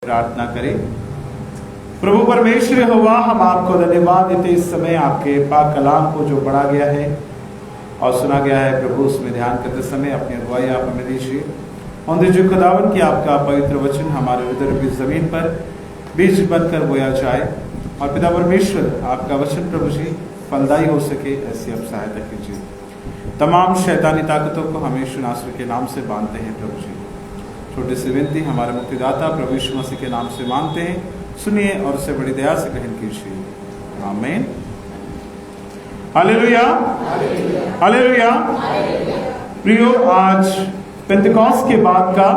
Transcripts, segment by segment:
प्रार्थना करें। प्रभु परमेश्वर यहोवा, हम आपको धन्यवाद देते इस समय आपके पाक कलाम को जो पढ़ा गया है और सुना गया है प्रभु, उसमें ध्यान करते समय अपनी अगुवाई आप हमें दीजिए। उन दीजिए खुदावन की आपका पवित्र वचन हमारे हृदय की जमीन पर बीज बनकर बोया जाए और पिता परमेश्वर आपका वचन प्रभु जी फलदायी हो सके, ऐसी आप सहायता कीजिए। तमाम शैतानी ताकतों को हम यीशु नासरी के नाम से बांधते हैं प्रभु जी। छोटी सी विनती हमारे मुक्तिदाता प्रभु यीशु मसीह के नाम से मांगते हैं, सुनिए और उसे बड़ी दया से ग्रहण कीजिए। आमीन। Hallelujah, hallelujah. प्रियो, आज पेंतिकोस्त के बाद का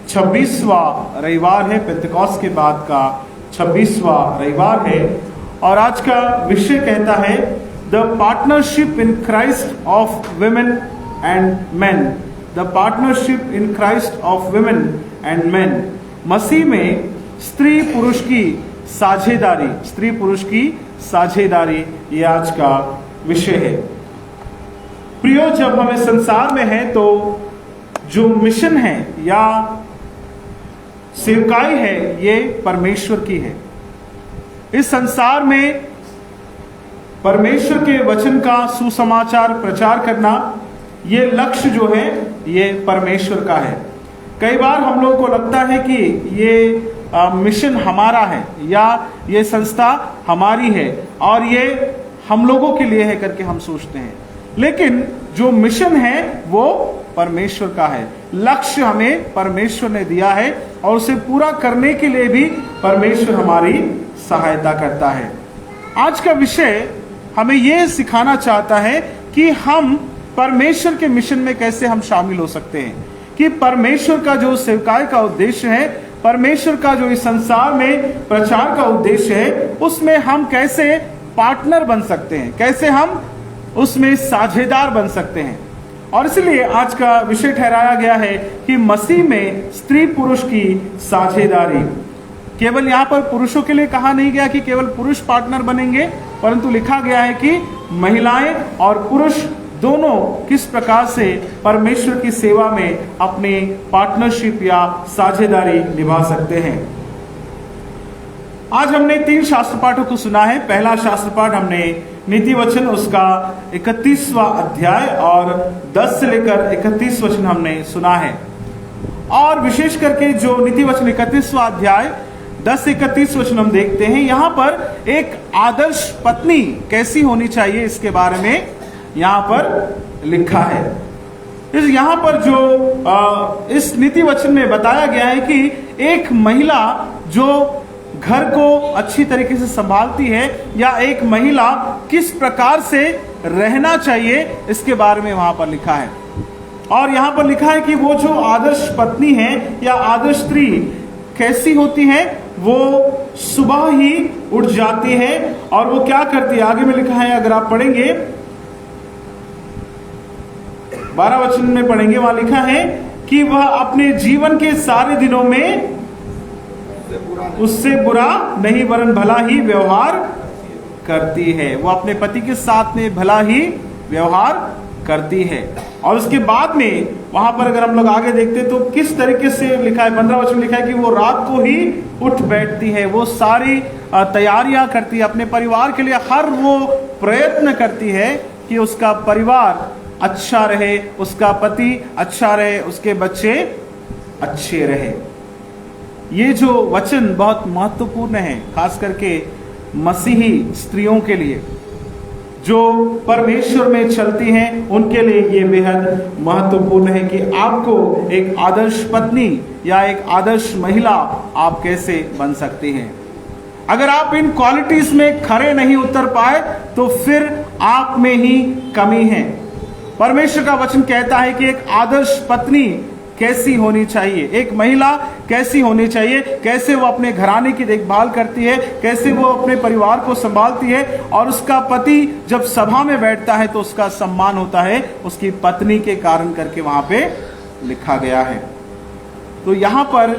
26वां रविवार है। पेंतिकोस्त के बाद का 26वां रविवार है और आज का विषय कहता है the partnership in Christ of women and men. The partnership in Christ of women and men. मसीह में स्त्री पुरुष की साझेदारी, स्त्री पुरुष की साझेदारी, ये आज का विषय है। प्रियो, जब हमें संसार में है तो जो मिशन है या सेवकाई है, ये परमेश्वर की है। इस संसार में परमेश्वर के वचन का सुसमाचार प्रचार करना, ये लक्ष्य जो है ये परमेश्वर का है। कई बार हम लोगों को लगता है कि ये मिशन हमारा है या ये संस्था हमारी है और ये हम लोगों के लिए है करके हम सोचते हैं, लेकिन जो मिशन है वो परमेश्वर का है। लक्ष्य हमें परमेश्वर ने दिया है और उसे पूरा करने के लिए भी परमेश्वर हमारी सहायता करता है। आज का विषय हमें यह सिखाना चाहता है कि हम परमेश्वर के मिशन में कैसे हम शामिल हो सकते हैं, कि परमेश्वर का जो सेवकाई का उद्देश्य है, परमेश्वर का जो इस संसार में प्रचार का उद्देश्य है, उसमें हम कैसे पार्टनर बन सकते हैं, कैसे हम उसमें साझेदार बन सकते हैं। और इसलिए आज का विषय ठहराया गया है कि मसीह में स्त्री पुरुष की साझेदारी। केवल यहाँ पर पुरुषों के लिए कहा नहीं गया कि केवल पुरुष पार्टनर बनेंगे, परंतु लिखा गया है कि महिलाएं और पुरुष दोनों किस प्रकार से परमेश्वर की सेवा में अपनी पार्टनरशिप या साझेदारी निभा सकते हैं। आज हमने 3 शास्त्र पाठों को सुना है। पहला शास्त्र पाठ हमने नीति वचन उसका 31वां अध्याय और 10 से लेकर 31 वचन हमने सुना है। और विशेष करके जो नीति वचन 31वां अध्याय 10 से 31 वचन हम देखते हैं, यहाँ पर एक आदर्श पत्नी कैसी होनी चाहिए इसके बारे में यहाँ पर लिखा है। यहाँ पर जो इस नीति वचन में बताया गया है कि एक महिला जो घर को अच्छी तरीके से संभालती है या एक महिला किस प्रकार से रहना चाहिए, इसके बारे में वहां पर लिखा है। और यहाँ पर लिखा है कि वो जो आदर्श पत्नी है या आदर्श स्त्री कैसी होती है, वो सुबह ही उठ जाती है और वो क्या करती है, आगे में लिखा है, अगर आप पढ़ेंगे 12 वचन में पढ़ेंगे, वहां लिखा है कि वह अपने जीवन के सारे दिनों में उससे बुरा नहीं वरन भला ही व्यवहार करती है। वो अपने पति के साथ में भला ही व्यवहार करती है। और उसके बाद में वहां पर अगर हम लोग आगे देखते तो किस तरीके से लिखा है, 15 वचन लिखा है कि वो रात को ही उठ बैठती है, वो सारी तैयारियां करती है अपने परिवार के लिए। हर वो प्रयत्न करती है कि उसका परिवार अच्छा रहे, उसका पति अच्छा रहे, उसके बच्चे अच्छे रहे। ये जो वचन बहुत महत्वपूर्ण है, खास करके मसीही स्त्रियों के लिए जो परमेश्वर में चलती हैं, उनके लिए ये बेहद महत्वपूर्ण है कि आपको एक आदर्श पत्नी या एक आदर्श महिला आप कैसे बन सकती हैं। अगर आप इन क्वालिटीज में खरे नहीं उतर पाए तो फिर आप में ही कमी है। परमेश्वर का वचन कहता है कि एक आदर्श पत्नी कैसी होनी चाहिए, एक महिला कैसी होनी चाहिए, कैसे वो अपने घराने की देखभाल करती है, कैसे वो अपने परिवार को संभालती है। और उसका पति जब सभा में बैठता है तो उसका सम्मान होता है उसकी पत्नी के कारण करके वहां पे लिखा गया है। तो यहाँ पर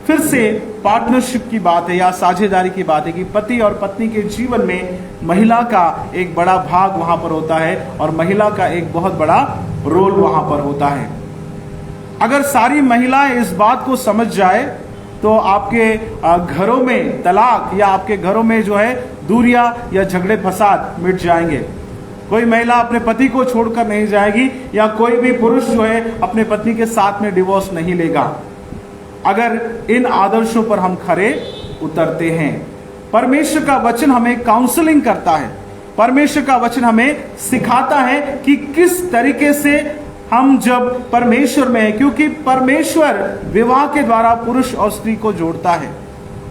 फिर से पार्टनरशिप की बात है या साझेदारी की बात है कि पति और पत्नी के जीवन में महिला का एक बड़ा भाग वहां पर होता है और महिला का एक बहुत बड़ा रोल वहां पर होता है। अगर सारी महिलाएं इस बात को समझ जाए तो आपके घरों में तलाक या आपके घरों में जो है दूरियां या झगड़े फसाद मिट जाएंगे। कोई महिला अपने पति को छोड़कर नहीं जाएगी या कोई भी पुरुष जो है अपने पत्नी के साथ में डिवोर्स नहीं लेगा, अगर इन आदर्शों पर हम खरे उतरते हैं। परमेश्वर का वचन हमें काउंसलिंग करता है, परमेश्वर का वचन हमें सिखाता है कि किस तरीके से हम जब परमेश्वर में हैं, क्योंकि परमेश्वर विवाह के द्वारा पुरुष और स्त्री को जोड़ता है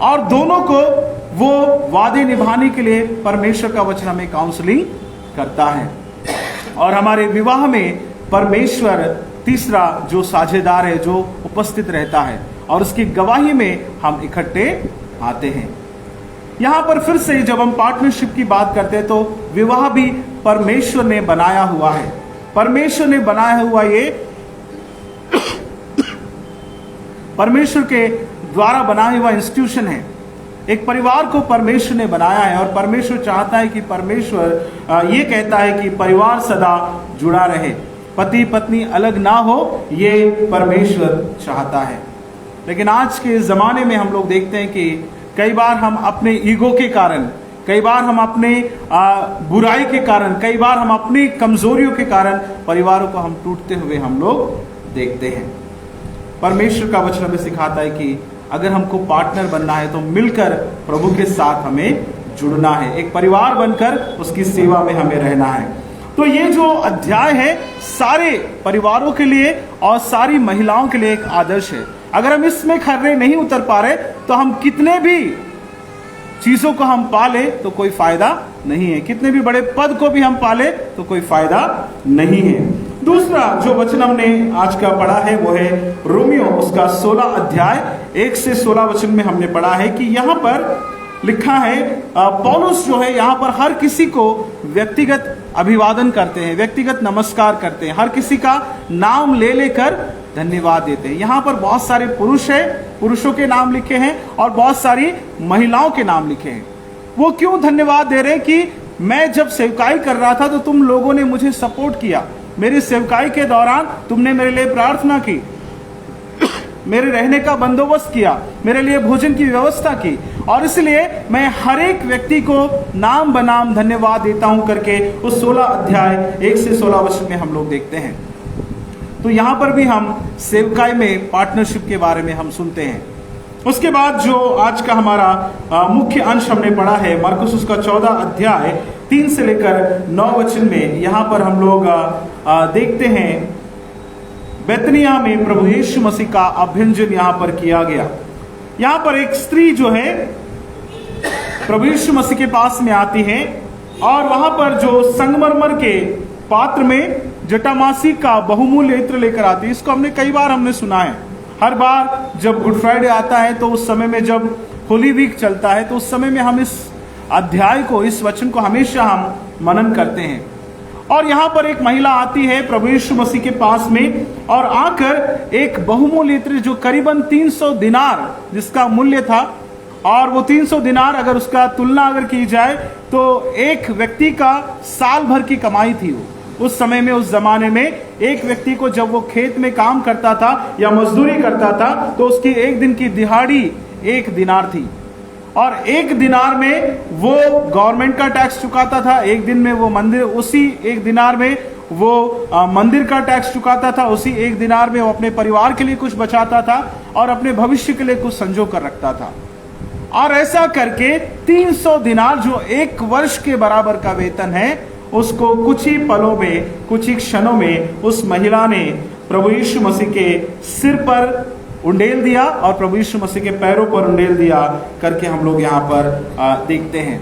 और दोनों को वो वादे निभाने के लिए परमेश्वर का वचन हमें काउंसलिंग करता है। और हमारे विवाह में परमेश्वर तीसरा जो साझेदार है, जो उपस्थित रहता है और उसकी गवाही में हम इकट्ठे आते हैं। यहां पर फिर से जब हम पार्टनरशिप की बात करते हैं तो विवाह भी परमेश्वर ने बनाया हुआ है। परमेश्वर ने बनाया हुआ ये परमेश्वर के द्वारा बनाया हुआ इंस्टीट्यूशन है। एक परिवार को परमेश्वर ने बनाया है और परमेश्वर चाहता है कि परमेश्वर ये कहता है कि परिवार सदा जुड़ा रहे, पति पत्नी अलग ना हो, ये परमेश्वर चाहता है। लेकिन आज के जमाने में हम लोग देखते हैं कि कई बार हम अपने ईगो के कारण, कई बार हम अपने बुराई के कारण, कई बार हम अपनी कमजोरियों के कारण परिवारों को हम टूटते हुए हम लोग देखते हैं। परमेश्वर का वचन हमें सिखाता है कि अगर हमको पार्टनर बनना है तो मिलकर प्रभु के साथ हमें जुड़ना है, एक परिवार बनकर उसकी सेवा में हमें रहना है। तो ये जो अध्याय है सारे परिवारों के लिए और सारी महिलाओं के लिए एक आदर्श है। अगर हम इसमें खरे नहीं उतर पा रहे तो हम कितने भी चीजों को हम पाले तो कोई फायदा नहीं है, कितने भी बड़े पद को भी हम पाले तो कोई फायदा नहीं है। दूसरा जो वचन हमने आज का पढ़ा है वो है रोमियो उसका 16 अध्याय 1 से 16 वचन में हमने पढ़ा है कि यहाँ पर लिखा है, पौलुस जो है यहाँ पर हर किसी को व्यक्तिगत अभिवादन करते हैं, व्यक्तिगत नमस्कार करते हैं, हर किसी का नाम ले लेकर धन्यवाद देते हैं। यहाँ पर बहुत सारे पुरुष है, पुरुषों के नाम लिखे हैं और बहुत सारी महिलाओं के नाम लिखे हैं। वो क्यों धन्यवाद दे रहे हैं कि मैं जब सेवकाई कर रहा था तो तुम लोगों ने मुझे सपोर्ट किया, मेरी सेवकाई के दौरान तुमने मेरे लिए प्रार्थना की, मेरे रहने का बंदोबस्त किया, मेरे लिए भोजन की व्यवस्था की, और इसलिए मैं हर एक व्यक्ति को नाम बनाम धन्यवाद देता हूं करके उस 16 अध्याय 1 से 16 वचन में हम लोग देखते हैं। तो यहां पर भी हम सेवकाई में पार्टनरशिप के बारे में हम सुनते हैं। उसके बाद जो आज का हमारा मुख्य अंश हमने पढ़ा है मरकुस उसका 14 अध्याय 3 से लेकर 9 वचन में, यहां पर हम लोग देखते हैं बेतनिया में प्रभु यीशु मसीह का अभ्यंजन यहां पर किया गया। यहां पर एक स्त्री जो है प्रभु यीशु मसीह के पास में आती है और वहां पर जो संगमरमर के पात्र में जटामासी का बहुमूल्य इत्र लेकर आती है। इसको कई बार हमने सुना है। हर बार जब गुड फ्राइडे आता है तो उस समय में जब होली वीक चलता है तो उस समय में हम इस अध्याय को, इस वचन को हमेशा हम मनन करते हैं। और यहाँ पर एक महिला आती है प्रभु यीशु मसीह के पास में और आकर एक बहुमूल्य इत्र जो करीबन 300 दिनार जिसका मूल्य था, और वो 300 दिनार अगर उसका तुलना अगर की जाए तो एक व्यक्ति का साल भर की कमाई थी। वो उस समय में, उस जमाने में एक व्यक्ति को जब वो खेत में काम करता था या मजदूरी करता था तो उसकी एक दिन की दिहाड़ी 1 दिनार थी, और 1 दिनार में वो गवर्नमेंट का टैक्स चुकाता था, एक दिन में वो मंदिर, उसी 1 दिनार में वो मंदिर का टैक्स चुकाता था, उसी 1 दिनार में वो अपने परिवार के लिए कुछ बचाता था और अपने भविष्य के लिए कुछ संजो कर रखता था। और ऐसा करके 300 दिनार जो 1 वर्ष के बराबर का वेतन है, उसको कुछ ही पलों में, कुछ ही क्षणों में उस महिला ने प्रभु यीशु मसीह के सिर पर उंडेल दिया और प्रभु यीशु मसीह के पैरों पर उंडेल दिया करके हम लोग यहाँ पर देखते हैं।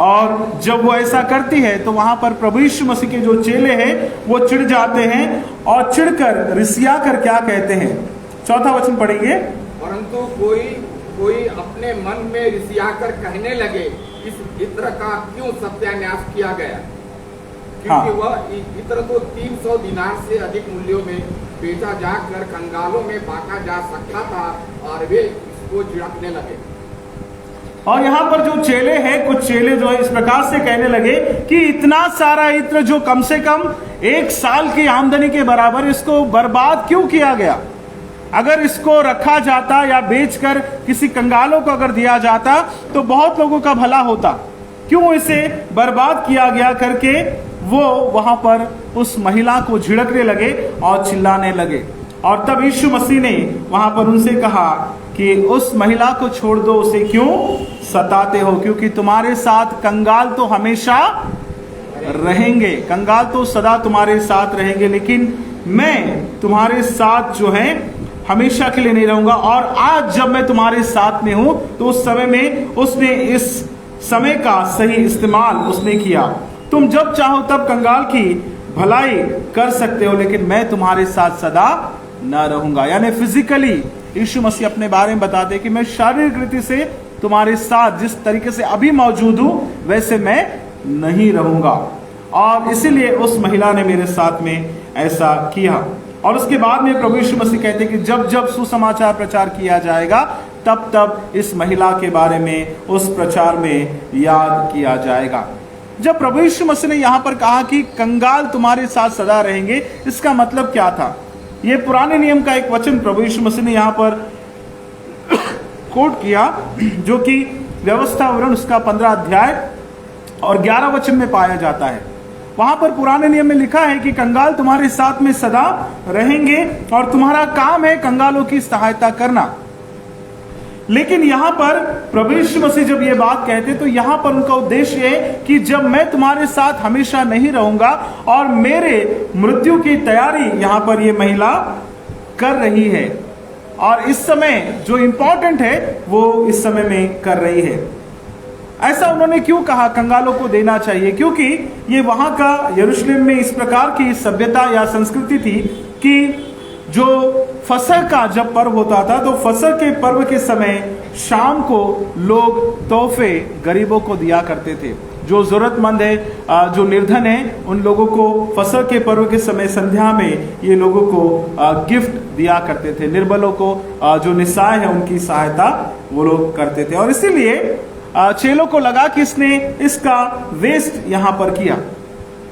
और जब वो ऐसा करती है तो वहां पर प्रभु यीशु मसीह के जो चेले हैं वो चिढ़ जाते हैं और चिढ़कर रिसिया कर क्या कहते हैं, 4था वचन पढ़ेंगे। परंतु कोई अपने मन में रिसियाकर कहने लगे, इस इत्र का क्यों सत्यानाश किया गया, क्योंकि वह इत्र तो 300 दिनार से अधिक मूल्यों में बेचा जाकर कंगालों में बांटा जा सकता था, और वे इसको झिड़कने लगे। और यहाँ पर जो चेले हैं, कुछ चेले जो है इस प्रकार से कहने लगे कि इतना सारा इत्र जो कम से कम 1 साल की आमदनी के बराबर, इसको बर्बाद क्यों किया गया। अगर इसको रखा जाता या बेचकर किसी कंगालों को अगर दिया जाता तो बहुत लोगों का भला होता। क्यों इसे बर्बाद किया गया करके वो वहां पर उस महिला को झिड़कने लगे और चिल्लाने लगे। और तब यीशु मसीह ने वहां पर उनसे कहा कि उस महिला को छोड़ दो, उसे क्यों सताते हो, क्योंकि तुम्हारे साथ कंगाल तो हमेशा रहेंगे, कंगाल तो सदा तुम्हारे साथ रहेंगे, लेकिन मैं तुम्हारे साथ जो है हमेशा के लिए नहीं रहूंगा। और आज जब मैं तुम्हारे साथ में हूं तो उस समय में उसने इस समय का सही इस्तेमाल उसने किया। तुम जब चाहो तब कंगाल की भलाई कर सकते हो, लेकिन मैं तुम्हारे साथ सदा न रहूंगा। यानी फिजिकली यीशु मसीह अपने बारे में बताते कि मैं शारीरिक रीति से तुम्हारे साथ जिस तरीके से अभी मौजूद हूं वैसे मैं नहीं रहूंगा। और इसीलिए उस महिला ने मेरे साथ में ऐसा किया। और उसके बाद में प्रभु यीशु मसीह कहते कि जब जब सुसमाचार प्रचार किया जाएगा तब तब इस महिला के बारे में उस प्रचार में याद किया जाएगा। जब प्रभु यीशु मसीह ने यहाँ पर कहा कि कंगाल तुम्हारे साथ सदा रहेंगे, इसका मतलब क्या था? ये पुराने नियम का एक वचन प्रभु यीशु मसीह ने यहाँ पर कोट किया, जो कि व्यवस्था विवरण उसका 15 अध्याय और 11 वचन में पाया जाता है। वहां पर पुराने नियम में लिखा है कि कंगाल तुम्हारे साथ में सदा रहेंगे और तुम्हारा काम है कंगालों की सहायता करना। लेकिन यहां पर प्रभु यीशु मसीह जब ये बात कहते तो यहां पर उनका उद्देश्य है कि जब मैं तुम्हारे साथ हमेशा नहीं रहूंगा और मेरे मृत्यु की तैयारी यहां पर ये महिला कर रही है, और इस समय जो इंपॉर्टेंट है वो इस समय में कर रही है। ऐसा उन्होंने क्यों कहा कंगालों को देना चाहिए? क्योंकि ये वहां का यरूशलेम में इस प्रकार की सभ्यता या संस्कृति थी कि जो फसह का जब पर्व होता था तो फसह के पर्व के समय शाम को लोग तोहफे गरीबों को दिया करते थे। जो जरूरतमंद है, जो निर्धन है, उन लोगों को फसह के पर्व के समय संध्या में ये लोगों को गिफ्ट दिया करते थे। निर्बलों को, जो निस्सहाय है, उनकी सहायता वो लोग करते थे। और इसीलिए चेलों को लगा कि इसने इसका वेस्ट यहां पर किया,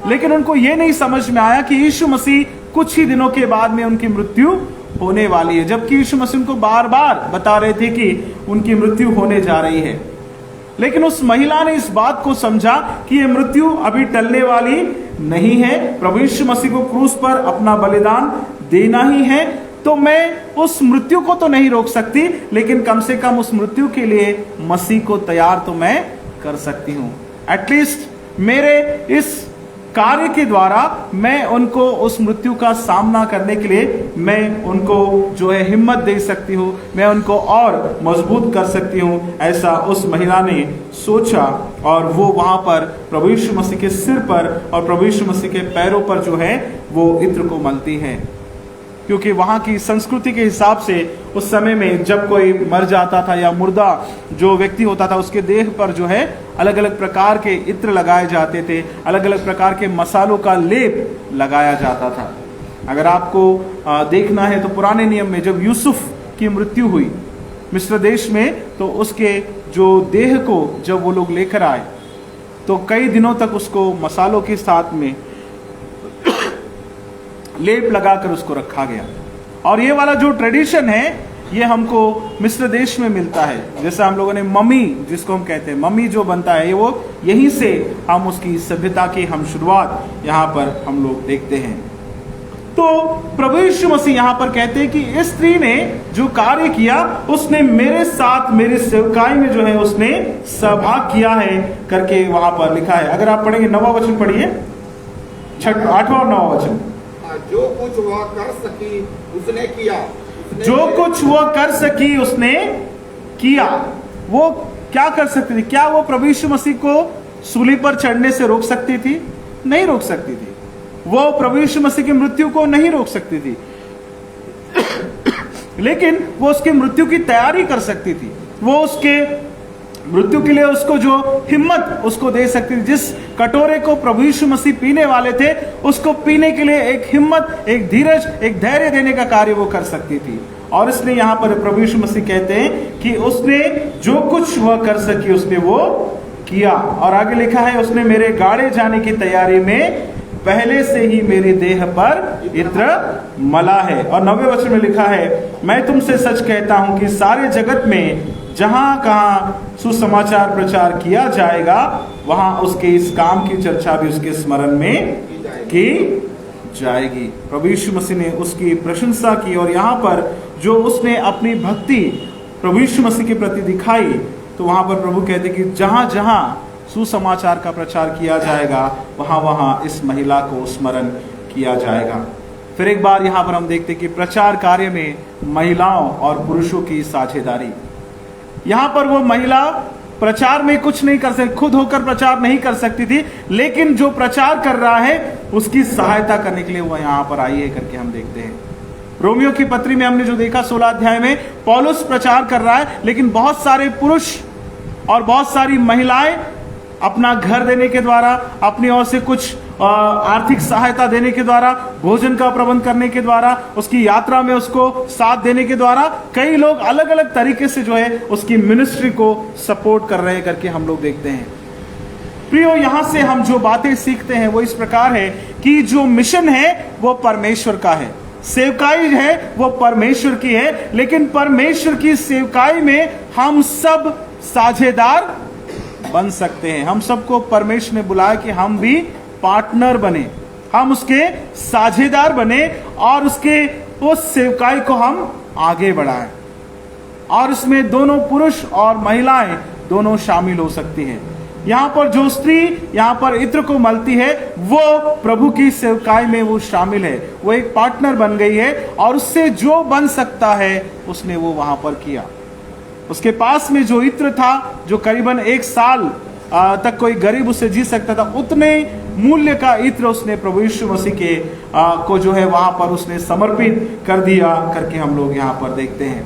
लेकिन उनको ये नहीं समझ में आया कि यीशु मसीह कुछ ही दिनों के बाद में उनकी मृत्यु होने वाली है, जबकि यीशु मसीह उनको बार बार बता रहे थे कि उनकी मृत्यु होने जा रही है। लेकिन उस महिला ने इस बात को समझा कि ये मृत्यु अभी टलने वाली नहीं है, प्रभु यीशु मसीह को क्रूस पर अपना बलिदान देना ही है, तो मैं उस मृत्यु को तो नहीं रोक सकती, लेकिन कम से कम उस मृत्यु के लिए मसीह को तैयार तो मैं कर सकती हूं। एटलीस्ट मेरे इस कार्य के द्वारा मैं उनको उस मृत्यु का सामना करने के लिए मैं उनको जो है हिम्मत दे सकती हूँ, मैं उनको और मजबूत कर सकती हूँ। ऐसा उस महिला ने सोचा और वो वहां पर प्रभु यीशु मसीह के सिर पर और प्रभु यीशु मसीह के पैरों पर जो है वो इत्र को मलती है, क्योंकि वहां की संस्कृति के हिसाब से उस समय में जब कोई मर जाता था या मुर्दा जो व्यक्ति होता था उसके देह पर जो है अलग अलग प्रकार के इत्र लगाए जाते थे, अलग अलग प्रकार के मसालों का लेप लगाया जाता था। अगर आपको देखना है तो पुराने नियम में जब यूसुफ की मृत्यु हुई मिस्र देश में, तो उसके जो देह को जब वो लोग लेकर आए तो कई दिनों तक उसको मसालों के साथ में लेप लगाकर उसको रखा गया। और ये वाला जो ट्रेडिशन है ये हमको मिस्र देश में मिलता है। जैसे हम लोगों ने मम्मी, जिसको हम कहते हैं मम्मी जो बनता है, ये वो यहीं से हम उसकी सभ्यता की हम शुरुआत यहाँ पर हम लोग देखते हैं। तो प्रभु यीशु मसीह यहाँ पर कहते हैं कि इस स्त्री ने जो कार्य किया उसने मेरे साथ मेरी सेवकाई में जो है उसने सहभाग किया है करके वहां पर लिखा है। अगर आप पढ़ेंगे 9वां वचन पढ़िए, 8वां और 9वां वचन। जो कुछ वह कर सकी उसने किया, जो कुछ वह कर सकी उसने किया। वो क्या कर सकती थी? क्या वो प्रभु यीशु मसीह को सूली पर चढ़ने से रोक सकती थी? नहीं रोक सकती थी। वो प्रभु यीशु मसीह की मृत्यु को नहीं रोक सकती थी, लेकिन वो उसकी मृत्यु की तैयारी कर सकती थी। वो उसके मृत्यु के लिए उसको जो हिम्मत उसको दे सकती थी। जिस कटोरे को प्रभु यीशु मसीह पीने वाले थे उसको पीने के लिए एक हिम्मत, एक धीरज, एक धैर्य देने का कार्य वो कर सकती थी। और इसलिए यहाँ पर प्रभु यीशु मसीह कहते हैं कि उसने जो कुछ वह कर सकी उसने वो किया। और आगे लिखा है उसने मेरे गाड़े जाने की तैयारी में पहले से ही मेरे देह पर इत्र मला है। और 9वें वचन में लिखा है, मैं तुमसे सच कहता हूं कि सारे जगत में जहां कहां सुसमाचार प्रचार किया जाएगा, वहां उसके इस काम की चर्चा भी उसके स्मरण में की जाएगी। प्रभु यीशु मसीह ने उसकी प्रशंसा की, और यहाँ पर जो उसने अपनी भक्ति प्रभु यीशु मसीह के प्रति दिखाई, तो वहां पर प्रभु कहते कि जहां जहां सुसमाचार का प्रचार किया जाएगा, वहां वहां इस महिला को स्मरण किया जाएगा। फिर एक बार यहाँ पर हम देखते कि प्रचार कार्य में महिलाओं और पुरुषों की साझेदारी। यहाँ पर वो महिला प्रचार में कुछ नहीं कर सकती, खुद होकर प्रचार नहीं कर सकती थी, लेकिन जो प्रचार कर रहा है उसकी सहायता करने के लिए वो यहाँ पर आई है करके हम देखते हैं। रोमियो की पत्री में हमने जो देखा 16 अध्याय में, पौलुस प्रचार कर रहा है, लेकिन बहुत सारे पुरुष और बहुत सारी महिलाएं अपना घर देने के द्वारा, अपनी ओर से कुछ आर्थिक सहायता देने के द्वारा, भोजन का प्रबंध करने के द्वारा, उसकी यात्रा में उसको साथ देने के द्वारा, कई लोग अलग अलग तरीके से जो है उसकी मिनिस्ट्री को सपोर्ट कर रहे हैं करके हम लोग देखते हैं। प्रियो, यहां से हम जो बातें सीखते हैं वो इस प्रकार है कि जो मिशन है वो परमेश्वर का है, सेवकाई है वो परमेश्वर की है, लेकिन परमेश्वर की सेवकाई में हम सब साझेदार बन सकते हैं। हम सबको परमेश्वर ने बुलाया कि हम भी पार्टनर बने, हम उसके साझेदार बने और उसके उस सेवकाई को हम आगे बढ़ाएं। और इसमें दोनों पुरुष और महिलाएं दोनों शामिल हो सकती हैं। यहां पर जो स्त्री यहां पर इत्र को मलती है, वो प्रभु की सेवकाई में वो शामिल है, वो एक पार्टनर बन गई है, और उससे जो बन सकता है उसने वो वहां पर किया। उसके पास में जो इत्र था, जो करीबन 1 साल तक कोई गरीब उससे जी सकता था, उतने मूल्य का इत्र उसने प्रभु यीशु मसीह के को जो है वहां पर उसने समर्पित कर दिया करके हम लोग यहाँ पर देखते हैं।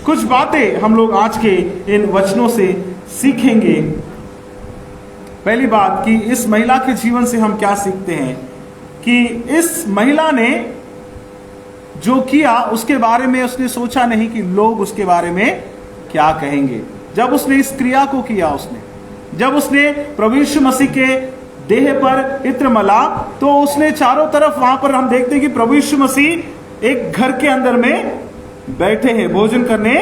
कुछ बातें हम लोग आज के इन वचनों से सीखेंगे। पहली बात कि इस महिला के जीवन से हम क्या सीखते हैं, कि इस महिला ने जो किया उसके बारे में उसने सोचा नहीं कि लोग उसके बारे में क्या कहेंगे। जब उसने इस क्रिया को किया, जब उसने प्रभु यीशु मसीह के देह पर इत्र मला, तो उसने चारों तरफ, वहां पर हम देखते हैं कि प्रभु यीशु मसीह एक घर के अंदर में बैठे हैं, भोजन करने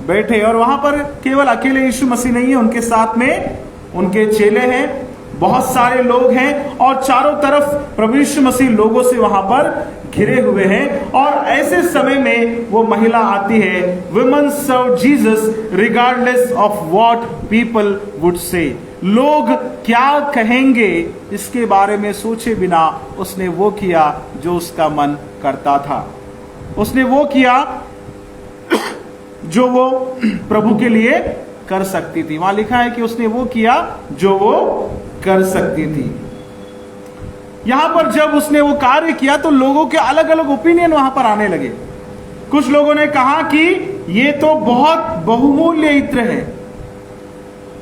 बैठे, और वहां पर केवल अकेले यीशु मसीह नहीं है, उनके साथ में उनके चेले हैं, बहुत सारे लोग हैं, और चारों तरफ प्रभु यीशु मसीह लोगों से वहां पर घिरे हुए हैं। और ऐसे समय में वो महिला आती है। Women serve Jesus regardless of what people would say. लोग क्या कहेंगे इसके बारे में सोचे बिना उसने वो किया जो उसका मन करता था। उसने वो किया जो वो प्रभु के लिए कर सकती थी। वहां लिखा है कि उसने वो किया जो वो कर सकती थी। यहां पर जब उसने वो कार्य किया तो लोगों के अलग अलग ओपिनियन वहां पर आने लगे। कुछ लोगों ने कहा कि ये तो बहुत बहुमूल्य इत्र है।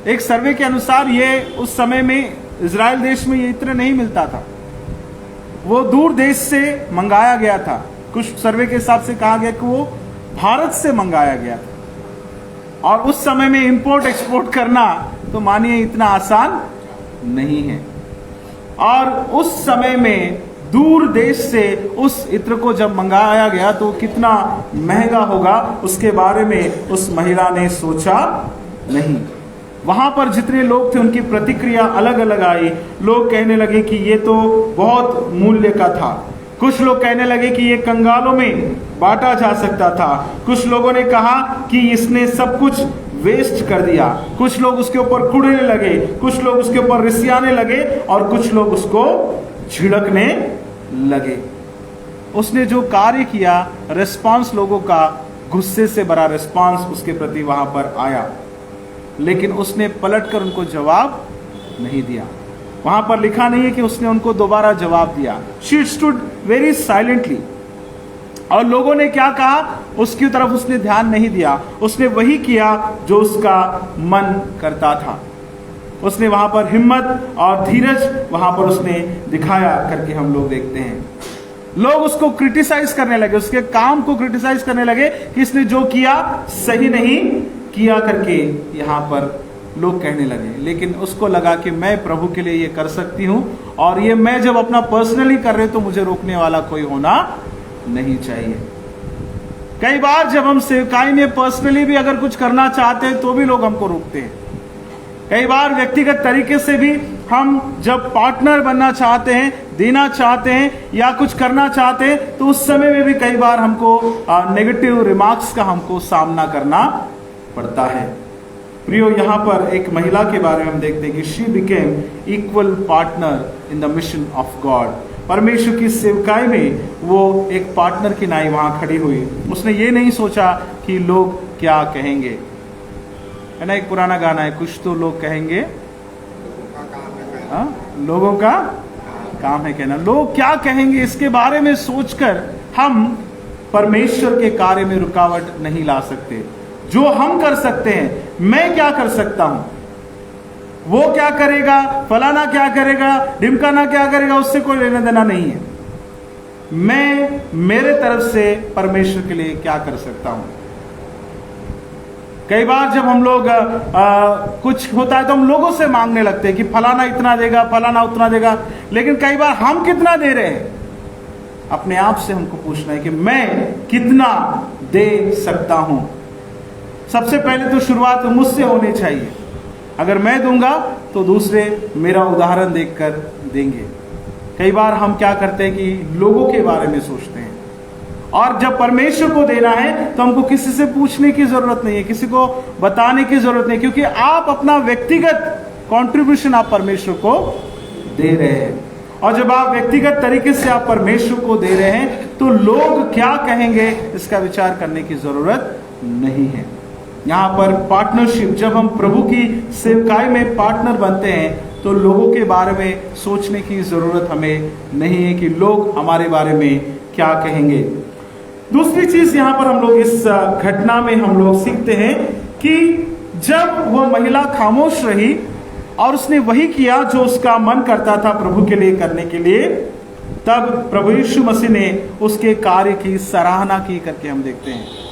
एक सर्वे के अनुसार ये उस समय में इजराइल देश में ये इत्र नहीं मिलता था, वो दूर देश से मंगाया गया था। कुछ सर्वे के हिसाब से कहा गया कि वो भारत से मंगाया गया था, और उस समय में इंपोर्ट एक्सपोर्ट करना तो मानिए इतना आसान नहीं है। और उस समय में दूर देश से उस इत्र को जब मंगाया गया तो कितना महंगा होगा उसके बारे में उस महिला ने सोचा नहीं। वहां पर जितने लोग थे उनकी प्रतिक्रिया अलग अलग आई। लोग कहने लगे कि ये तो बहुत मूल्य का था। कुछ लोग कहने लगे कि ये कंगालों में बांटा जा सकता था। कुछ लोगों ने कहा कि इसने सब कुछ वेस्ट कर दिया। कुछ लोग उसके ऊपर कुड़ने लगे, कुछ लोग उसके ऊपर रिसियाने लगे, और कुछ लोग उसको झिड़कने लगे। उसने जो कार्य किया, रिस्पांस लोगों का गुस्से से भरा रिस्पांस उसके प्रति वहां पर आया, लेकिन उसने पलटकर उनको जवाब नहीं दिया। वहां पर लिखा नहीं है कि उसने उनको दोबारा जवाब दिया। She stood very silently. और लोगों ने क्या कहा उसकी तरफ उसने ध्यान नहीं दिया। उसने वही किया जो उसका मन करता था। उसने वहां पर हिम्मत और धीरज वहां पर उसने दिखाया करके हम लोग देखते हैं। लोग उसको क्रिटिसाइज करने लगे, उसके काम को क्रिटिसाइज करने लगे कि इसने जो किया सही नहीं किया करके यहाँ पर लोग कहने लगे, लेकिन उसको लगा कि मैं प्रभु के लिए ये कर सकती हूँ, और ये मैं जब अपना पर्सनली कर रहे तो मुझे रोकने वाला कोई होना नहीं चाहिए। कई बार जब हम सेवकाई में पर्सनली भी अगर कुछ करना चाहते हैं तो भी लोग हमको रोकते हैं। कई बार व्यक्तिगत तरीके से भी हम जब पार्टनर बनना चाहते हैं, देना चाहते हैं या कुछ करना चाहते हैं, तो उस समय में भी कई बार हमको नेगेटिव रिमार्क्स का हमको सामना करना पड़ता है। प्रियो, यहाँ पर एक महिला के बारे में हम देखते हैं कि she became equal partner in the mission of God. परमेश्वर की सेवकाई में वो एक पार्टनर की नाई वहां खड़ी हुई। उसने ये नहीं सोचा कि लोग क्या कहेंगे, है ना, एक पुराना गाना है, कुछ तो लोग कहेंगे, लोगों का काम है कहना। लोग क्या कहेंगे इसके बारे में सोचकर हम परमेश्वर के कार्य में रुकावट नहीं ला सकते। जो हम कर सकते हैं, मैं क्या कर सकता हूं, वो क्या करेगा, फलाना क्या करेगा, ढिमकाना क्या करेगा, उससे कोई लेना देना नहीं है। मैं मेरे तरफ से परमेश्वर के लिए क्या कर सकता हूं। कई बार जब हम लोग कुछ होता है तो हम लोगों से मांगने लगते हैं कि फलाना इतना देगा, फलाना उतना देगा, लेकिन कई बार हम कितना दे रहे हैं, अपने आप से हमको पूछना है कि मैं कितना दे सकता हूं। सबसे पहले तो शुरुआत मुझसे होनी चाहिए। अगर मैं दूंगा तो दूसरे मेरा उदाहरण देखकर देंगे। कई बार हम क्या करते हैं कि लोगों के बारे में सोचते हैं, और जब परमेश्वर को देना है तो हमको किसी से पूछने की जरूरत नहीं है, किसी को बताने की जरूरत नहीं, क्योंकि आप अपना व्यक्तिगत कंट्रीब्यूशन आप परमेश्वर को दे रहे हैं। और जब आप व्यक्तिगत तरीके से आप परमेश्वर को दे रहे हैं तो लोग क्या कहेंगे इसका विचार करने की जरूरत नहीं है। यहाँ पर पार्टनरशिप, जब हम प्रभु की सेवकाई में पार्टनर बनते हैं तो लोगों के बारे में सोचने की जरूरत हमें नहीं है कि लोग हमारे बारे में क्या कहेंगे। दूसरी चीज यहाँ पर हम लोग इस घटना में हम लोग सीखते हैं कि जब वह महिला खामोश रही और उसने वही किया जो उसका मन करता था प्रभु के लिए करने के लिए, तब प्रभु यीशु मसीह ने उसके कार्य की सराहना की करके हम देखते हैं।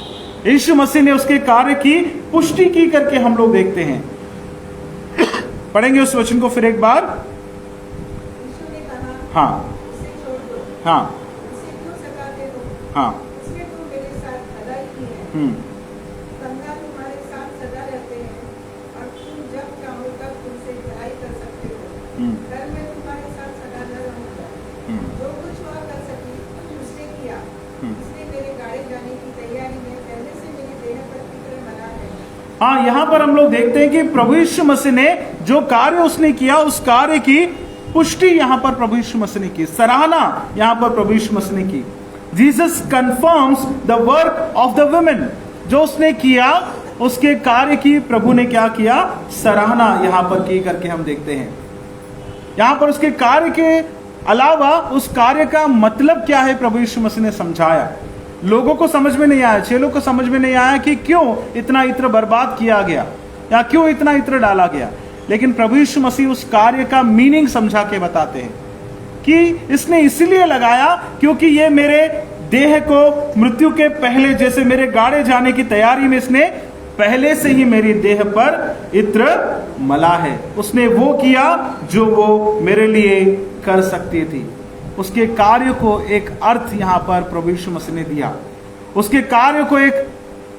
यीशु मसीह ने उसके कार्य की पुष्टि की करके हम लोग देखते हैं। पढ़ेंगे उस वचन को फिर एक बार। हाँ हाँ हाँ हाँ, यहाँ पर हम लोग देखते हैं कि प्रभु यीशु मसीह ने जो कार्य उसने किया उस कार्य की पुष्टि यहाँ पर प्रभु यीशु मसीह ने की, सराहना यहाँ पर प्रभु यीशु मसीह ने की। Jesus confirms the work of the women, जो उसने किया उसके कार्य की प्रभु ने क्या किया, सराहना यहाँ पर की करके हम देखते हैं। यहाँ पर उसके कार्य के अलावा उस कार्य का मतलब क्या है प्रभु यीशु मसीह ने समझाया। लोगों को समझ में नहीं आया, चेलों को समझ में नहीं आया कि क्यों इतना इत्र बर्बाद किया गया या क्यों इतना इत्र डाला गया, लेकिन प्रभु यीशु मसीह उस कार्य का मीनिंग समझा के बताते हैं कि इसने इसीलिए लगाया क्योंकि ये मेरे देह को मृत्यु के पहले, जैसे मेरे गाड़े जाने की तैयारी में इसने पहले से ही मेरी देह पर इत्र मला है। उसने वो किया जो वो मेरे लिए कर सकती थी। उसके कार्य को एक अर्थ यहाँ पर प्रभु यीशु मसीह ने दिया, उसके कार्य को एक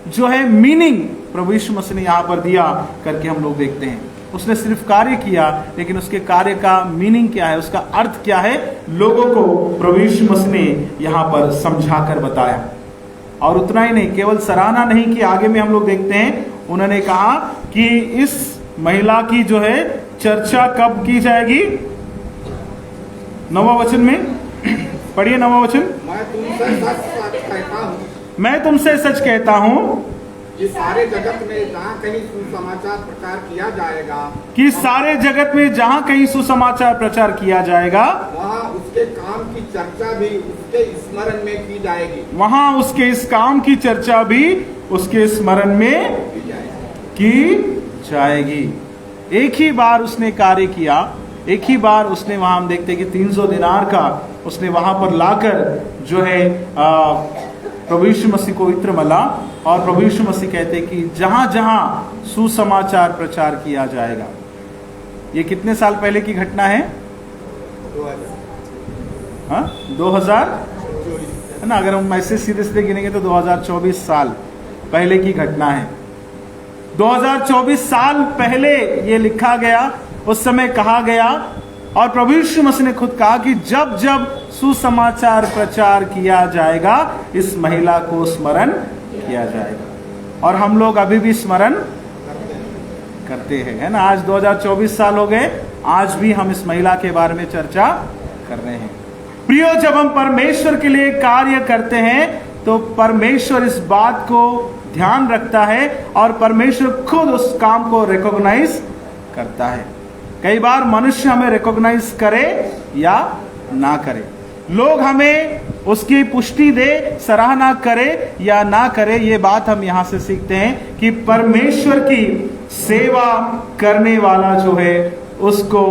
जो है मीनिंग प्रभु यीशु मसीह ने यहाँ पर दिया करके हम लोग देखते हैं। उसने सिर्फ कार्य किया, लेकिन उसके कार्य का मीनिंग क्या है, उसका अर्थ क्या है, लोगों को प्रभु यीशु मसीह ने यहाँ पर समझा कर बताया। और उतना ही नहीं, केवल सराहना नहीं कि आगे में हम लोग देखते हैं उन्होंने कहा कि इस महिला की जो है चर्चा कब की जाएगी। 9वां वचन में पढ़िए, 9वां वचन। मैं तुमसे सच कहता हूँ कि सारे जगत में जहाँ कहीं सुसमाचार प्रचार किया जाएगा, कि सारे जगत में जहाँ कहीं सुसमाचार प्रचार किया जाएगा, वहाँ उसके काम की चर्चा भी उसके स्मरण में की जाएगी। वहाँ उसके इस काम की चर्चा भी उसके स्मरण में की जाएगी। एक ही बार उसने कार्य किया, एक ही बार उसने, वहां हम देखते हैं कि 300 दिनार का उसने वहां पर लाकर जो है प्रभु यीशु मसीह को इत्र मला, और प्रभु यीशु मसीह कहते हैं कि जहां जहां सुसमाचार प्रचार किया जाएगा। ये कितने साल पहले की घटना है? 2000 है ना। अगर हम ऐसे सीधे सीधे गिनेंगे तो 2024 साल पहले की घटना है। 2024 साल पहले ये लिखा गया, उस समय कहा गया, और प्रभु यीशु मसीह ने खुद कहा कि जब जब सुसमाचार प्रचार किया जाएगा इस महिला को स्मरण किया जाएगा। और हम लोग अभी भी स्मरण करते हैं, है ना। आज 2024 साल हो गए, आज भी हम इस महिला के बारे में चर्चा कर रहे हैं। प्रियो, जब हम परमेश्वर के लिए कार्य करते हैं तो परमेश्वर इस बात को ध्यान रखता है और परमेश्वर खुद उस काम को रिकॉग्नाइज करता है। कई बार मनुष्य हमें रिकॉग्नाइज करे या ना करे, लोग हमें उसकी पुष्टि दे, सराहना करे या ना करे, ये बात हम यहां से सीखते हैं कि परमेश्वर की सेवा करने वाला जो है उसको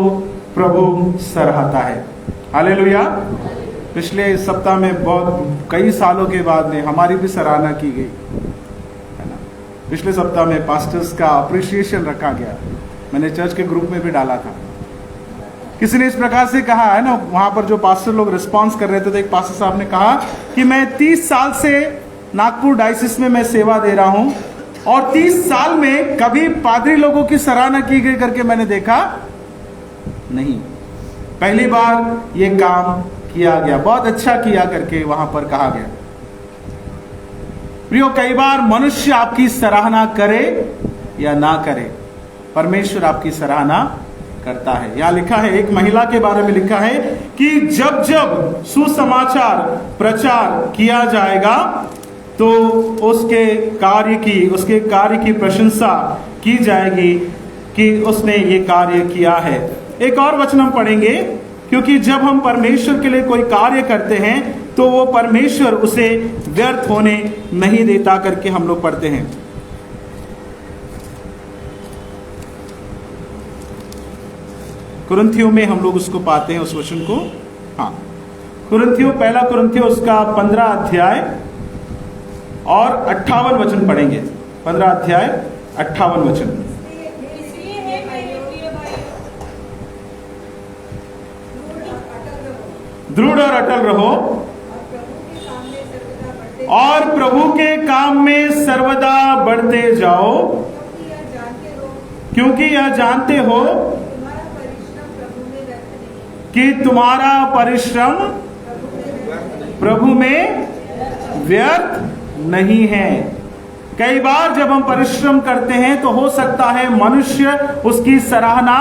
प्रभु सराहता है। हालेलुया। पिछले सप्ताह में बहुत कई सालों के बाद में हमारी भी सराहना की गई, है ना। पिछले सप्ताह में पास्टर्स का अप्रिशिएशन रखा गया, मैंने चर्च के ग्रुप में भी डाला था। किसी ने इस प्रकार से कहा, है ना, वहां पर जो पास्टर लोग रिस्पांस कर रहे थे तो एक पास्टर साहब ने कहा कि मैं 30 साल से नागपुर डायसिस में मैं सेवा दे रहा हूं और 30 साल में कभी पादरी लोगों की सराहना की गई करके मैंने देखा नहीं। पहली बार ये काम किया गया, बहुत अच्छा किया करके वहां पर कहा गया। प्रियो, कई बार मनुष्य आपकी सराहना करे या ना करे, परमेश्वर आपकी सराहना करता है। यहां लिखा है, एक महिला के बारे में लिखा है कि जब जब सुसमाचार प्रचार किया जाएगा तो उसके कार्य की प्रशंसा की जाएगी कि उसने ये कार्य किया है। एक और वचन हम पढ़ेंगे, क्योंकि जब हम परमेश्वर के लिए कोई कार्य करते हैं तो वो परमेश्वर उसे व्यर्थ होने नहीं देता करके हम लोग पढ़ते हैं। कुरिन्थियों में हम लोग उसको पाते हैं, उस वचन को। हाँ, कुरिन्थियों, पहला कुरिन्थियों उसका 15 अध्याय और 58 वचन पढ़ेंगे। 15 अध्याय 58 वचन। दृढ़ और अटल रहो और प्रभु के काम में सर्वदा बढ़ते जाओ, क्योंकि यह जानते हो कि तुम्हारा परिश्रम प्रभु में व्यर्थ नहीं है। कई बार जब हम परिश्रम करते हैं तो हो सकता है मनुष्य उसकी सराहना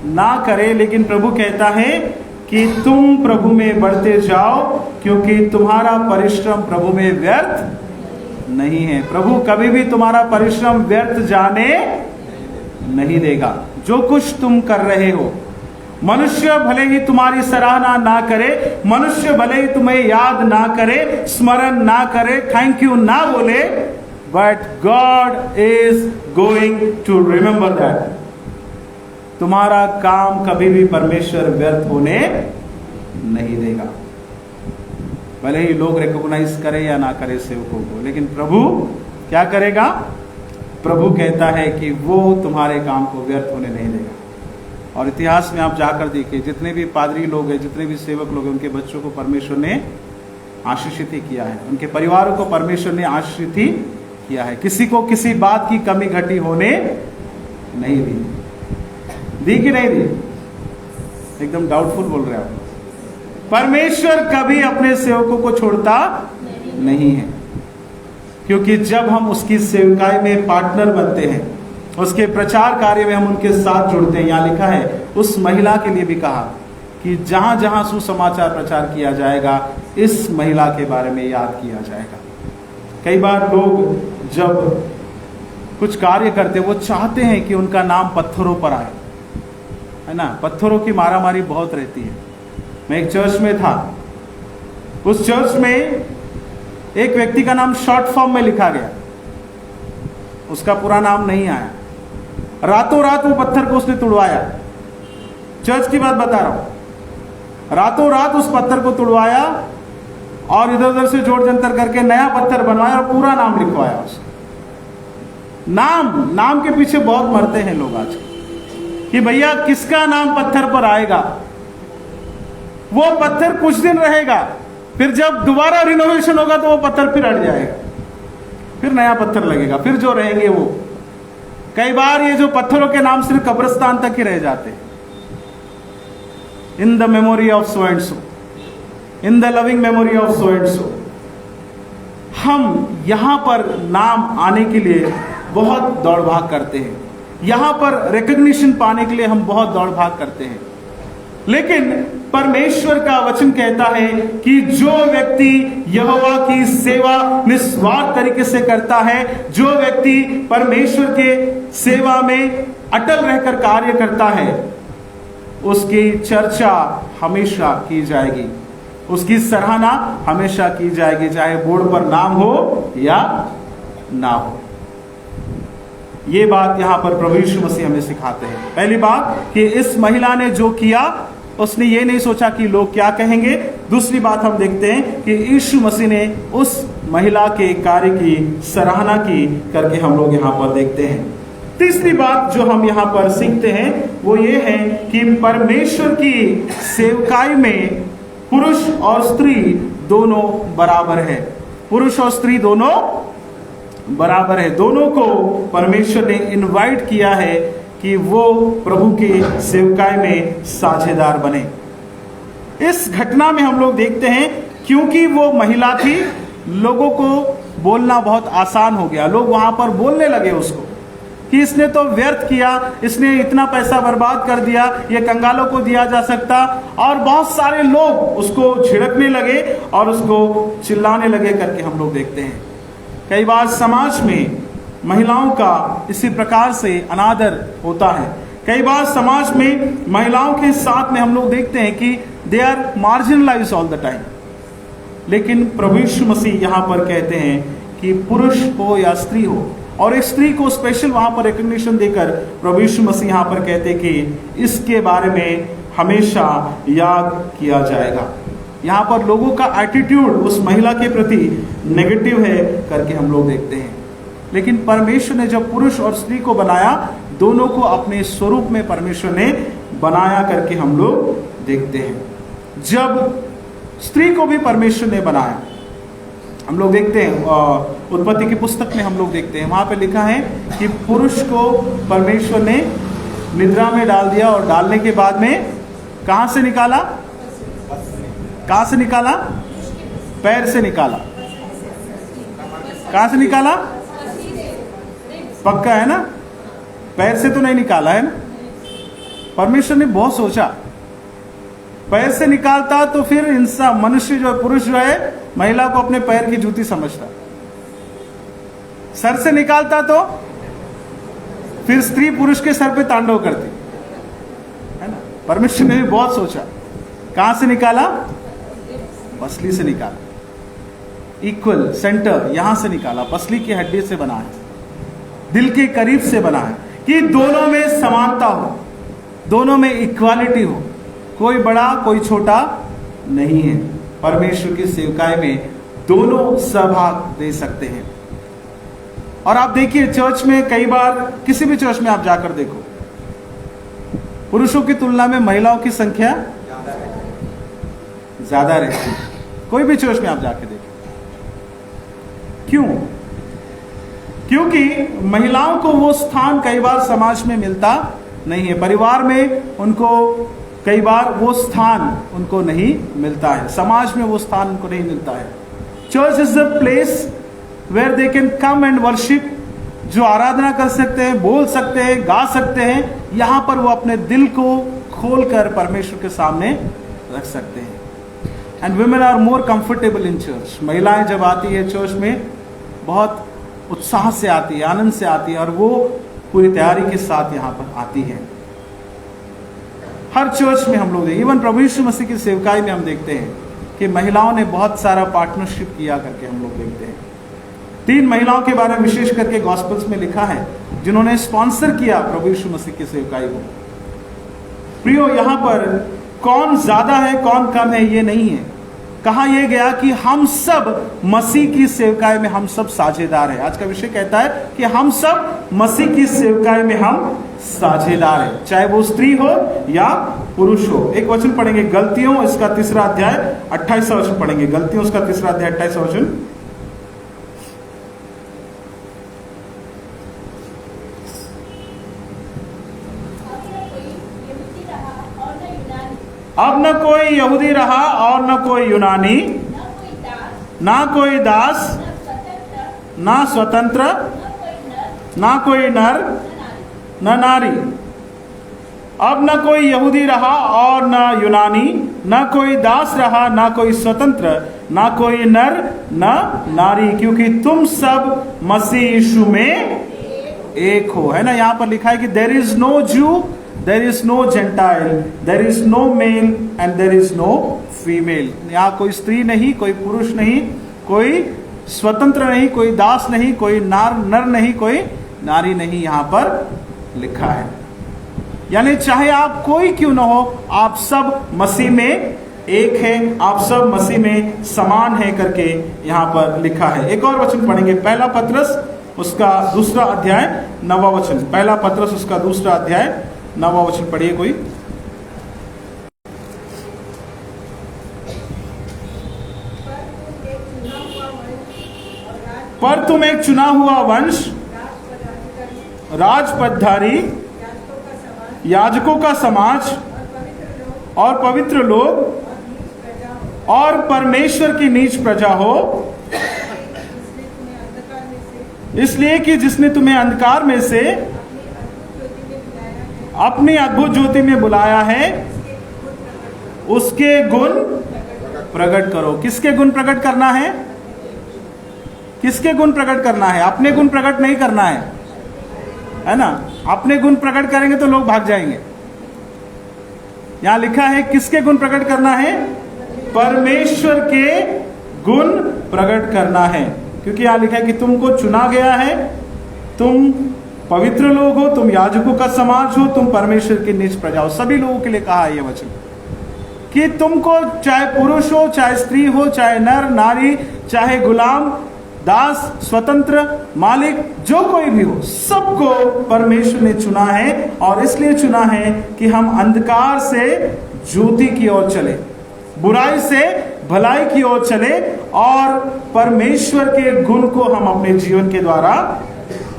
ना करे, लेकिन प्रभु कहता है कि तुम प्रभु में बढ़ते जाओ क्योंकि तुम्हारा परिश्रम प्रभु में व्यर्थ नहीं है। प्रभु कभी भी तुम्हारा परिश्रम व्यर्थ जाने नहीं देगा। जो कुछ तुम कर रहे हो, मनुष्य भले ही तुम्हारी सराहना ना करे, मनुष्य भले ही तुम्हें याद ना करे, स्मरण ना करे, थैंक यू ना बोले, but God is going to remember that. तुम्हारा काम कभी भी परमेश्वर व्यर्थ होने नहीं देगा, भले ही लोग रिकॉग्नाइज करें या ना करें सेवकों को, लेकिन प्रभु क्या करेगा? प्रभु कहता है कि वो तुम्हारे काम को व्यर्थ होने नहीं देगा। और इतिहास में आप जाकर देखिए, जितने भी पादरी लोग हैं, जितने भी सेवक लोग हैं, उनके बच्चों को परमेश्वर ने आशीषित ही किया है, उनके परिवारों को परमेश्वर ने आशीषित ही किया है। किसी को किसी बात की कमी घटी होने नहीं दी कि नहीं दी? एकदम डाउटफुल बोल रहे आप। परमेश्वर कभी अपने सेवकों को छोड़ता नहीं है, क्योंकि जब हम उसकी सेवकाई में पार्टनर बनते हैं, उसके प्रचार कार्य में हम उनके साथ जुड़ते हैं। यहाँ लिखा है, उस महिला के लिए भी कहा कि जहां जहां सुसमाचार प्रचार किया जाएगा, इस महिला के बारे में याद किया जाएगा। कई बार लोग जब कुछ कार्य करते, वो चाहते हैं कि उनका नाम पत्थरों पर आए, है ना। पत्थरों की मारामारी बहुत रहती है। मैं एक चर्च में था, उस चर्च में एक व्यक्ति का नाम शॉर्ट फॉर्म में लिखा गया, उसका पूरा नाम नहीं आया। रातों रात वो पत्थर को उसने तुड़वाया। चर्च की बात बता रहा हूं, रातों रात उस पत्थर को तुड़वाया और इधर उधर से जोड़ जंतर करके नया पत्थर बनवाया और पूरा नाम लिखवाया उसका। नाम के पीछे बहुत मरते हैं लोग आज कि भैया किसका नाम पत्थर पर आएगा। वो पत्थर कुछ दिन रहेगा, फिर जब दोबारा रिनोवेशन होगा तो वो पत्थर फिर हट जाएगा, फिर नया पत्थर लगेगा, फिर जो रहेंगे वो। कई बार ये जो पत्थरों के नाम सिर्फ कब्रिस्तान तक ही रह जाते हैं। In the memory of so and so, in the loving memory of so and so. हम यहां पर नाम आने के लिए बहुत दौड़ भाग करते हैं, यहां पर रिकॉग्निशन पाने के लिए हम बहुत दौड़ भाग करते हैं। लेकिन परमेश्वर का वचन कहता है कि जो व्यक्ति यहोवा की सेवा निस्वार्थ तरीके से करता है, जो व्यक्ति परमेश्वर के सेवा में अटल रहकर कार्य करता है, उसकी चर्चा हमेशा की जाएगी, उसकी सराहना हमेशा की जाएगी, चाहे बोर्ड पर नाम हो या ना हो। ये बात यहां पर प्रभु यीशु मसीह हमें सिखाते हैं। पहली बात कि इस महिला ने जो किया, उसने ये नहीं सोचा कि लोग क्या कहेंगे। दूसरी बात हम देखते हैं कि यीशु मसीह ने उस महिला के कार्य की सराहना की करके हम लोग यहां पर देखते हैं। तीसरी बात जो हम यहां पर सीखते हैं वो ये है कि परमेश्वर की सेवकाई में पुरुष और स्त्री दोनों बराबर है। पुरुष और स्त्री दोनों बराबर है। दोनों को परमेश्वर ने इनवाइट किया है कि वो प्रभु के सेवकाई में साझेदार बने। इस घटना में हम लोग देखते हैं क्योंकि वो महिला थी, लोगों को बोलना बहुत आसान हो गया। लोग वहां पर बोलने लगे उसको कि इसने तो व्यर्थ किया, इसने इतना पैसा बर्बाद कर दिया, ये कंगालों को दिया जा सकता। और बहुत सारे लोग उसको झिड़कने लगे और उसको चिल्लाने लगे करके हम लोग देखते हैं। कई बार समाज में महिलाओं का इसी प्रकार से अनादर होता है। कई बार समाज में महिलाओं के साथ में हम लोग देखते हैं कि they are marginalised all the time. लेकिन प्रभु यीशु मसीह यहाँ पर कहते हैं कि पुरुष हो या स्त्री हो, और एक स्त्री को स्पेशल वहां पर रिकॉग्निशन देकर प्रभु यीशु मसीह यहाँ पर कहते हैं कि इसके बारे में हमेशा याद किया जाएगा। यहाँ पर लोगों का एटीट्यूड उस महिला के प्रति नेगेटिव है करके हम लोग देखते हैं। लेकिन परमेश्वर ने जब पुरुष और स्त्री को बनाया, दोनों को अपने स्वरूप में परमेश्वर ने बनाया करके हम लोग देखते हैं। जब स्त्री को भी परमेश्वर ने बनाया, हम लोग देखते हैं उत्पत्ति की पुस्तक में हम लोग देखते हैं, वहां पे लिखा है कि पुरुष को परमेश्वर ने निद्रा में डाल दिया और डालने के बाद में कहां से निकाला? कहां से निकाला? पैर से निकाला। कहां से निकाला? पक्का है ना? पैर से तो नहीं निकाला है ना? परमेश्वर ने बहुत सोचा। पैर से निकालता तो फिर इंसान, मनुष्य जो पुरुष जो है, महिला को अपने पैर की जूती समझता। सर से निकालता तो फिर स्त्री पुरुष के सर पे तांडव करती, है ना? परमेश्वर ने भी बहुत सोचा। कहां से निकाला? पसली से निकाला। इक्वल सेंटर यहां से निकाला, पसली की हड्डी से बना है, दिल के करीब से बना है कि दोनों में समानता हो, दोनों में इक्वालिटी हो, कोई बड़ा कोई छोटा नहीं है। परमेश्वर की सेवकाई में दोनों सहभाग दे सकते हैं। और आप देखिए चर्च में कई बार, किसी भी चर्च में आप जाकर देखो, पुरुषों की तुलना में महिलाओं की संख्या ज्यादा रहती है। कोई भी चर्च में आप जाके देखो। क्यों? क्योंकि महिलाओं को वो स्थान कई बार समाज में मिलता नहीं है, परिवार में उनको कई बार वो स्थान उनको नहीं मिलता है, समाज में वो स्थान उनको नहीं मिलता है। Church is the place where they can come and worship, जो आराधना कर सकते हैं, बोल सकते हैं, गा सकते हैं। यहां पर वो अपने दिल को खोलकर परमेश्वर के सामने रख सकते हैं। And women are more comfortable in church. महिलाएं जब आती है चर्च में बहुत उत्साह से आती है, आनंद से आती है, और वो पूरी तैयारी के साथ यहाँ पर आती है। हर चर्च में हम लोग देखते, इवन प्रभु यीशु मसीह की सेवकाई में हम देखते हैं कि महिलाओं ने बहुत सारा पार्टनरशिप किया करके हम लोग देखते हैं। 3 महिलाओं के बारे में विशेष करके गॉस्पेल्स में लिखा है जिन्होंने स्पॉन्सर किया प्रभु यीशु मसीह की सेवकाई को। प्रियो, यहाँ पर कौन ज्यादा है कौन कम है ये नहीं है, कहा यह गया कि हम सब मसीह की सेवकाई में हम सब साझेदार हैं। आज का विषय कहता है कि हम सब मसीह की सेवकाई में हम साझेदार हैं, चाहे वो स्त्री हो या पुरुष हो। एक वचन पढ़ेंगे गलतियों इसका 3 अध्याय 28 वचन पढ़ेंगे। गलतियों इसका 3 अध्याय 28 वचन। अब न कोई यहूदी रहा और न कोई यूनानी, ना कोई दास, ना स्वतंत्र, ना कोई नर, न नारी। अब न कोई यहूदी रहा और न यूनानी, न कोई दास रहा, ना कोई स्वतंत्र, ना कोई नर, न नारी, क्योंकि तुम सब मसीह यीशु में एक हो। है ना, यहां पर लिखा है कि देयर इज नो जू, there is no Gentile, there is no male and there is no female। यहाँ कोई स्त्री नहीं, कोई पुरुष नहीं, कोई स्वतंत्र नहीं, कोई दास नहीं, कोई नर नहीं, कोई नारी नहीं, यहाँ पर लिखा है। यानी चाहे आप कोई क्यों न हो, आप सब मसीह में एक हैं, आप सब मसीह में समान हैं करके यहाँ पर लिखा है। एक और वचन पढ़ेंगे, पहला पत्रस उसका 2 अध्याय 9वां वचन। पहला पत्रस उसका 2 अध्याय 9वां वचन पढ़िए कोई। पर तुम एक चुना हुआ वंश, राजपदधारी, याजकों का समाज और पवित्र लोग और परमेश्वर की नीच प्रजा हो, इसलिए कि जिसने तुम्हें अंधकार में से अपनी अद्भुत ज्योति में बुलाया है, उसके गुण प्रकट करो। किसके गुण प्रकट करना है? किसके गुण प्रकट करना है? अपने गुण प्रकट नहीं करना है ना। अपने गुण प्रकट करेंगे तो लोग भाग जाएंगे। यहां लिखा है किसके गुण प्रकट करना है? परमेश्वर के गुण प्रकट करना है, क्योंकि यहां लिखा है कि तुमको चुना गया है, तुम पवित्र लोग हो, तुम याजकों का समाज हो, तुम परमेश्वर की निज प्रजा हो। सभी लोगों के लिए कहा है यह वचन कि तुमको चाहे पुरुष हो, चाहे स्त्री हो, चाहे नर नारी, चाहे गुलाम, दास, स्वतंत्र, मालिक, जो कोई भी हो, सबको परमेश्वर ने चुना है। और इसलिए चुना है कि हम अंधकार से ज्योति की ओर चले, बुराई से भलाई की ओर चले और परमेश्वर के गुण को हम अपने जीवन के द्वारा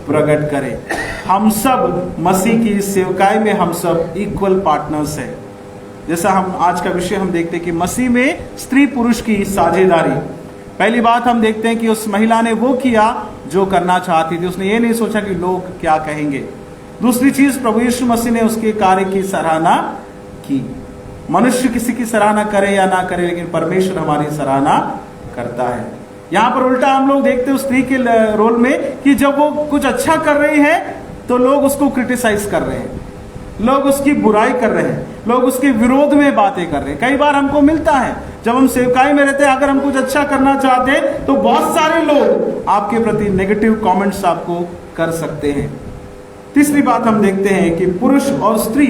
प्रकट करें। हम सब मसीह की सेवकाई में हम सब इक्वल पार्टनर्स हैं। जैसा हम आज का विषय हम देखते हैं कि मसीह में स्त्री पुरुष की साझेदारी। पहली बात हम देखते हैं कि उस महिला ने वो किया जो करना चाहती थी, उसने ये नहीं सोचा कि लोग क्या कहेंगे। दूसरी चीज, प्रभु यीशु मसीह ने उसके कार्य की सराहना की। मनुष्य किसी की सराहना करे या ना करे, लेकिन परमेश्वर हमारी सराहना करता है। यहां पर उल्टा हम लोग देखते हैं उस स्त्री के रोल में कि जब वो कुछ अच्छा कर रही है तो लोग उसको क्रिटिसाइज कर रहे हैं, लोग उसकी बुराई कर रहे हैं, लोग उसके विरोध में बातें कर रहे हैं। कई बार हमको मिलता है जब हम सेवकाई में रहते हैं, अगर हम कुछ अच्छा करना चाहते हैं तो बहुत सारे लोग आपके प्रति नेगेटिव कमेंट्स आपको कर सकते हैं। तीसरी बात हम देखते हैं कि पुरुष और स्त्री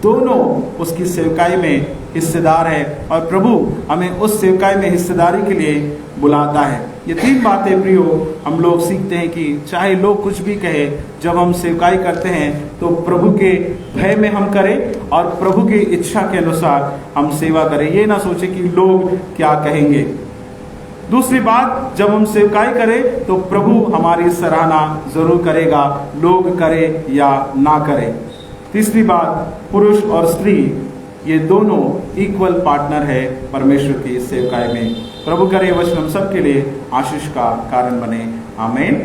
दोनों उसकी सेवकाई में हिस्सेदार है और प्रभु हमें उस सेवकाई में हिस्सेदारी के लिए बुलाता है। ये तीन बातें प्रियो हम लोग सीखते हैं कि चाहे लोग कुछ भी कहे, जब हम सेवकाई करते हैं तो प्रभु के भय में हम करें और प्रभु की इच्छा के अनुसार हम सेवा करें। ये ना सोचे कि लोग क्या कहेंगे। दूसरी बात, जब हम सेवकाई करें तो प्रभु हमारी सराहना जरूर करेगा, लोग करें या ना करें। तीसरी बात, पुरुष और स्त्री ये दोनों इक्वल पार्टनर है परमेश्वर की सेवकाई में। प्रभु करे वचन हम सब के लिए आशीष का कारण बने। आमीन।